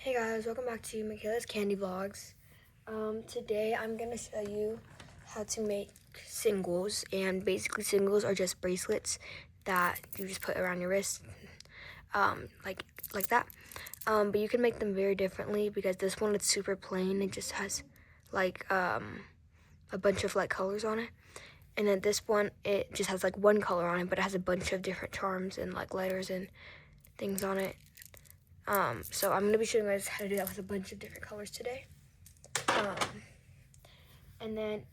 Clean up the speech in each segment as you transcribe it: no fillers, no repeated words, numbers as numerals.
Hey guys, welcome back to Michaela's Candy Vlogs. Today I'm going to show you how to make singles, and basically singles are just bracelets that you just put around your wrist, like that. But you can make them very differently because this one is super plain. It just has like a bunch of like colors on it. And then this one, it just has like one color on it, but it has a bunch of different charms and like letters and things on it. So I'm going to be showing you guys how to do that with a bunch of different colors today. And then,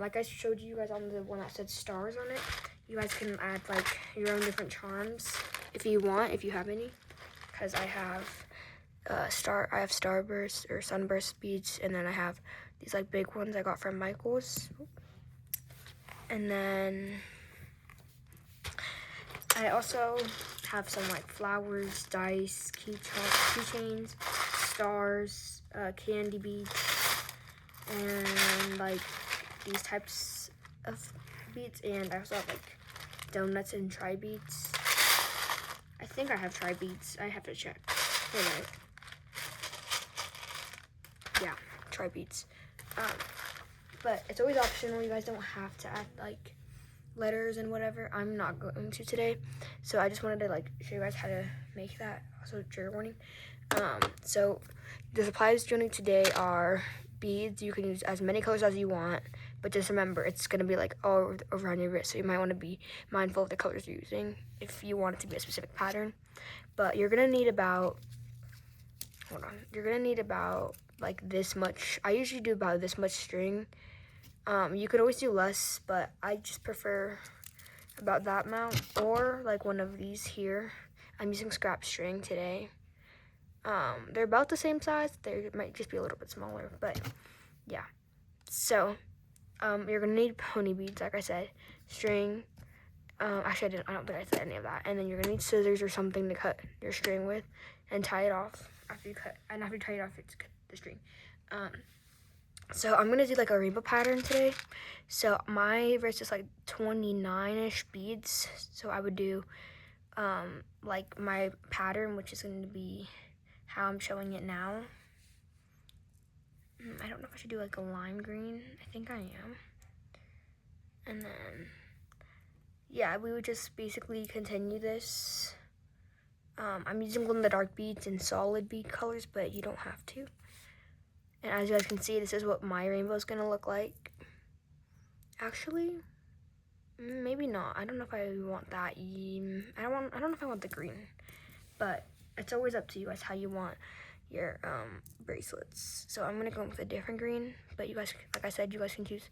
like I showed you guys on the one that said stars on it, you guys can add like your own different charms if you want, if you have any. Because I have starburst or sunburst beads, and then I have these like big ones I got from Michael's. And then I also have some like flowers, dice, keychains, stars, candy beads, and like these types of beads. And I also have like donuts and tri beads. I think I have tri beads. I have to check. Anyway. Yeah, tri beads. But it's always optional. You guys don't have to add like letters and whatever. I'm not going to today, so I just wanted to like show you guys how to make that. Also, trigger warning. So the supplies you'll need today are beads. You can use as many colors as you want, but just remember it's gonna be like all around your wrist, so you might want to be mindful of the colors you're using if you want it to be a specific pattern. But you're gonna need about, you're gonna need about like this much. I usually do about this much string. You could always do less, but I just prefer about that amount, or like one of these here. I'm using scrap string today. They're about the same size. They might just be a little bit smaller, but yeah. So, you're gonna need pony beads, like I said, string. Actually, I don't think I said any of that. And then you're gonna need scissors or something to cut your string with, and tie it off after you cut. And after you tie it off, it's cut the string. So I'm gonna do like a rainbow pattern today. So my wrist is like 29-ish beads. So I would do like my pattern, which is gonna be how I'm showing it now. I don't know if I should do like a lime green. I think I am. And then, yeah, we would just basically continue this. I'm using glow in the dark beads and solid bead colors, but you don't have to. And as you guys can see, this is what my rainbow is gonna look like. Actually, maybe not. I don't know if I want that. I don't know if I want the green, but it's always up to you guys how you want your bracelets. So I'm gonna go with a different green, but you guys, like I said, you guys can choose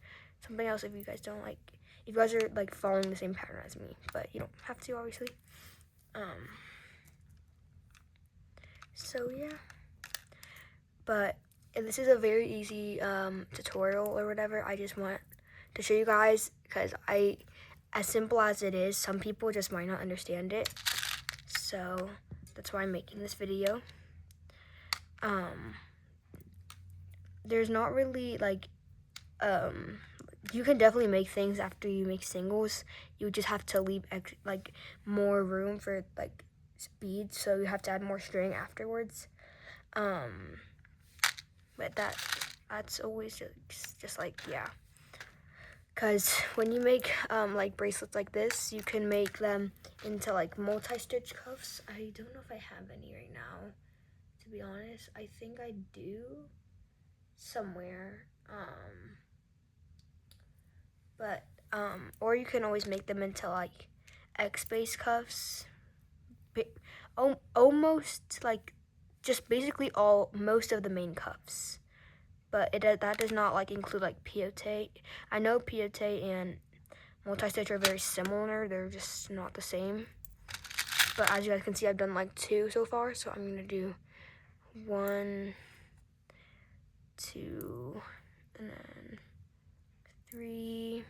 something else if you guys don't like. If you guys are like following the same pattern as me, but you don't have to, obviously. So yeah, but this is a very easy tutorial or whatever. I just want to show you guys because as simple as it is, some people just might not understand it. So that's why I'm making this video. There's not really like, you can definitely make things after you make singles. You just have to leave like more room for like beads, so you have to add more string afterwards. But that's always just like, yeah. Because when you make like bracelets like this, you can make them into like multi-stitch cuffs. I don't know if I have any right now, to be honest. I think I do somewhere. Or you can always make them into like X-base cuffs. Almost like just basically most of the main cuffs. But that does not like include like peyote. I know peyote and multi-stitch are very similar. They're just not the same. But as you guys can see, I've done like 2 so far. So I'm gonna do 1, 2, and then 3.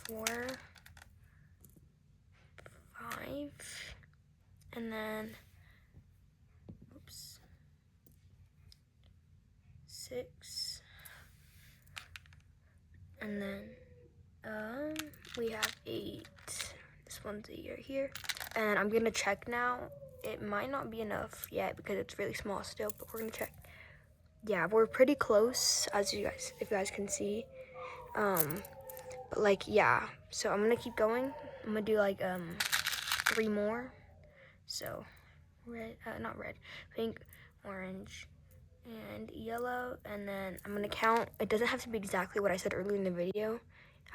4, 5, and then 6, and then we have 8. This one's a year here, And I'm gonna check now. It might not be enough yet because it's really small still, but we're gonna check. Yeah, we're pretty close, as if you guys can see. But like, yeah, so I'm gonna keep going. I'm gonna do like 3 more. So red, not red, pink, orange, and yellow. And then I'm gonna count. It doesn't have to be exactly what I said earlier in the video.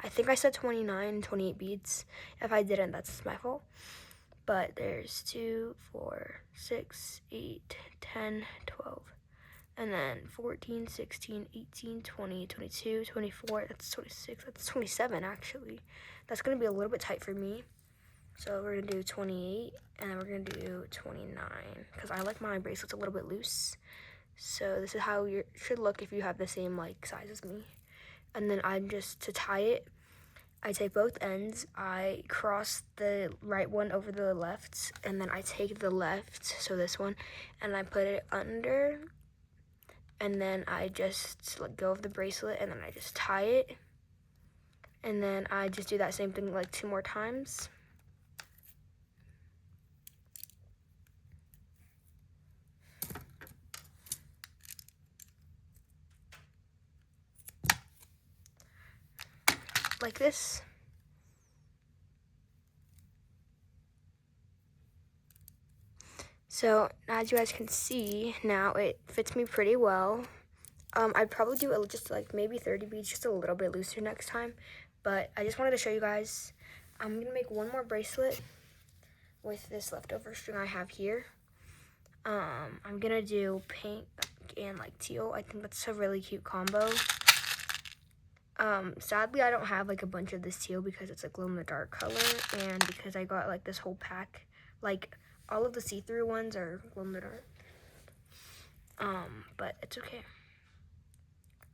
I think I said 29, 28 beads. If I didn't, that's my fault. But there's 2, 4, 6, 8, 10, 12. And then 14, 16, 18, 20, 22, 24, that's 26, that's 27 actually. That's gonna be a little bit tight for me. So we're gonna do 28, and then we're gonna do 29, because I like my bracelets a little bit loose. So this is how you should look if you have the same like size as me. And then to tie it, I take both ends, I cross the right one over the left, and then I take the left, so this one, and I put it under, and then I just let go of the bracelet, and then I just tie it, and then I just do that same thing like 2 more times. Like this. So as you guys can see, now it fits me pretty well. I'd probably do just like maybe 30 beads, just a little bit looser next time. But I just wanted to show you guys. I'm gonna make 1 more bracelet with this leftover string I have here. I'm gonna do pink and like teal. I think that's a really cute combo. Sadly, I don't have like a bunch of this teal because it's a glow-in-the-dark color, and because I got like this whole pack, like all of the see-through ones are glow-in-the-dark. But it's okay.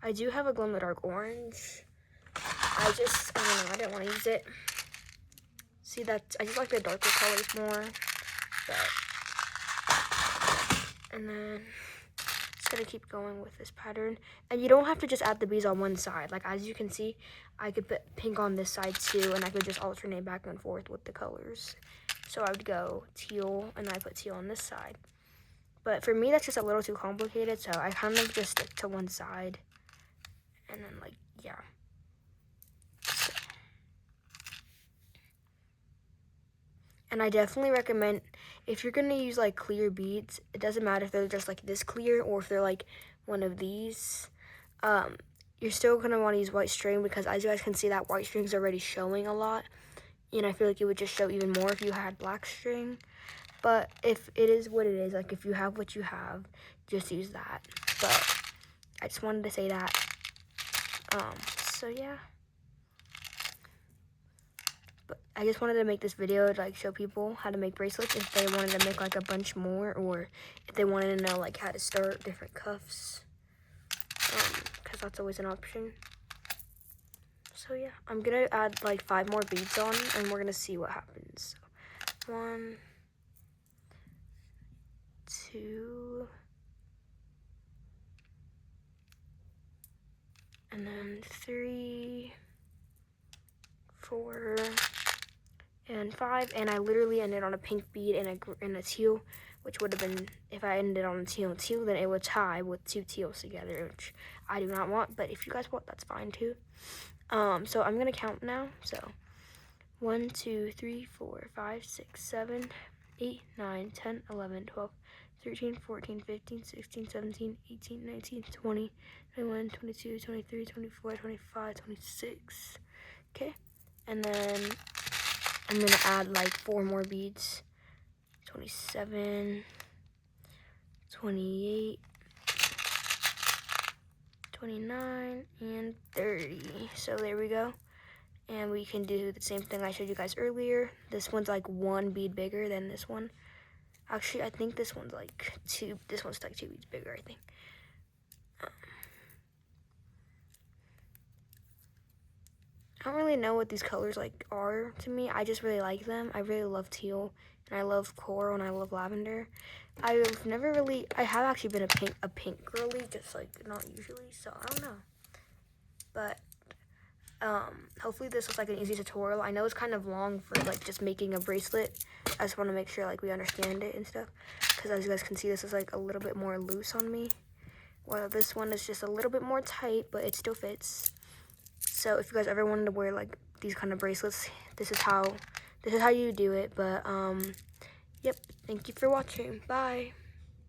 I do have a glow-in-the-dark orange. I don't know, I didn't want to use it. See, I just like the darker colors more. And then just gonna keep going with this pattern. And you don't have to just add the beads on one side. Like as you can see, I could put pink on this side too, and I could just alternate back and forth with the colors. So I would go teal, and I put teal on this side. But for me, that's just a little too complicated, so I kind of just stick to one side. And then like, yeah. So. And I definitely recommend, if you're gonna use like clear beads, it doesn't matter if they're just like this clear or if they're like one of these. You're still gonna want to use white string, because as you guys can see, that white string's already showing a lot. And I feel like it would just show even more if you had black string. But if it is what it is, like if you have what you have, just use that. But I just wanted to say that. So yeah. But I just wanted to make this video to like show people how to make bracelets if they wanted to make like a bunch more, or if they wanted to know like how to start different cuffs, because that's always an option. So yeah, I'm gonna add like 5 more beads on, and we're gonna see what happens. So, 1, 2, and then 3, 4, and 5, and I literally ended on a pink bead and a teal, which would have been, if I ended on a teal and teal, then it would tie with 2 teals together, which I do not want, but if you guys want, that's fine too. So I'm gonna count now. So 1, 2, 3, 4, 5, 6, 7, 8, 9, 10, 11, 12, 13, 14, 15, 16, 17, 18, 19, 20, 21, 22, 23, 24, 25, 26. Okay, and then I'm gonna add like 4 more beads. 27, 28, 29, and 30. So there we go. And we can do the same thing I showed you guys earlier. This one's like 1 bead bigger than this one. Actually, I think this one's like 2. This one's like 2 beads bigger, I think. I don't really know what these colors like are to me. I just really like them. I really love teal, and I love coral, and I love lavender. I have actually been a pink girly, just like not usually, so I don't know. But hopefully this was like an easy tutorial. I know it's kind of long for like just making a bracelet. I just want to make sure like we understand it and stuff, because as you guys can see, this is like a little bit more loose on me, while this one is just a little bit more tight, but it still fits. So if you guys ever wanted to wear like these kind of bracelets, this is how you do it. But yep, thank you for watching. Bye.